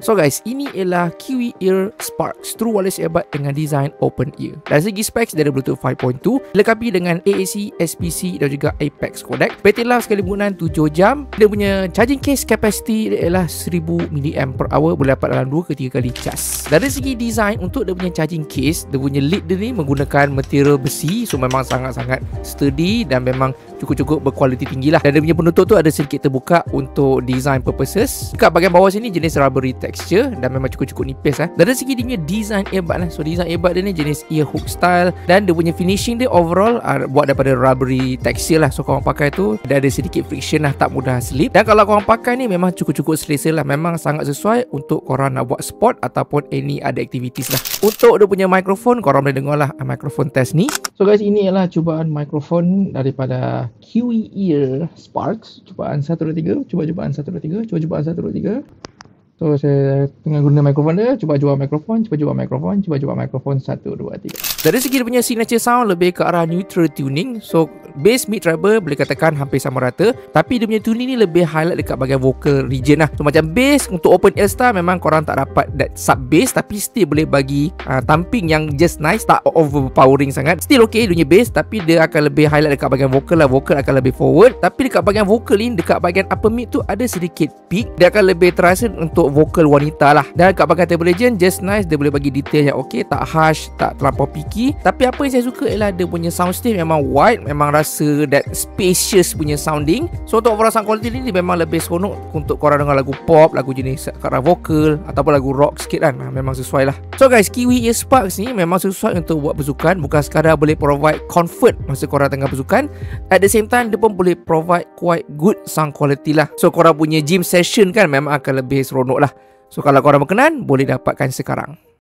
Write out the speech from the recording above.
So guys, ini ialah Kiwi Ear Sparks True Wireless Earbud dengan design open ear. Dari segi specs, dia ada Bluetooth 5.2, dilengkapi dengan AAC, SPC dan juga Apex codec. Battery life sekali penggunaan 7 jam. Dia punya charging case capacity dia ialah 1000 mAh, boleh dapat dalam 2 ke 3 kali cas. Dari segi design, untuk dia punya charging case, dia punya lid dia ni menggunakan material besi, so memang sangat-sangat sturdy dan memang cukup-cukup berkualiti tinggi lah. Dan dia punya penutup tu ada sedikit terbuka untuk design purposes. Dekat bahagian bawah sini jenis rubbery texture dan memang cukup-cukup nipis lah. Dari segi dia punya design earbud lah, so design earbud dia ni jenis ear hook style dan dia punya finishing dia overall buat daripada rubbery texture lah. So korang pakai tu dia ada sedikit friction lah, tak mudah slip. Dan kalau korang pakai ni memang cukup-cukup selesa lah, memang sangat sesuai untuk korang nak buat sport ataupun any other activities lah. Untuk dia punya mikrofon, korang boleh dengar lah mikrofon test ni. So guys, ini ialah cubaan mikrofon daripada Kiwi Ear Sparks. Cubaan 1, 2, 3. Cuba cubaan 1, 2, 3. Cuba cubaan 1, 2, 3. So saya tengah guna mikrofon dia. Cuba mikrofon. Cuba mikrofon. Cuba mikrofon 1, 2, 3. Dari segi dia punya signature sound lebih ke arah neutral tuning. So bass, mid, treble boleh katakan hampir sama rata. Tapi dia punya tuning ni lebih highlight dekat bahagian vocal region lah. So macam bass untuk open ear style memang korang tak dapat that sub bass, tapi still boleh bagi thumping yang just nice, tak overpowering sangat. Still okay dia punya bass, tapi dia akan lebih highlight dekat bahagian vocal lah. Vocal akan lebih forward. Tapi dekat bahagian vocal ni, dekat bahagian upper mid tu ada sedikit peak. Dia akan lebih terasa untuk vokal wanita lah. Dan dekat bahagian treble region just nice, dia boleh bagi detail yang okay, tak harsh, tak terlampau picky. Tapi apa yang saya suka ialah dia punya sound stage memang wide, memang rasa that spacious punya sounding. So untuk overall sound quality ni dia memang lebih seronok untuk korang dengar lagu pop, lagu jenis ke arah vokal ataupun lagu rock sikit kan. Memang sesuai lah. So guys, Kiwi Ear Sparks ni memang sesuai untuk buat bersukan, bukan sekadar boleh provide comfort masa korang tengah bersukan. At the same time, dia pun boleh provide quite good sound quality lah. So korang punya gym session kan memang akan lebih seronok lah. So kalau korang berkenan, boleh dapatkan sekarang.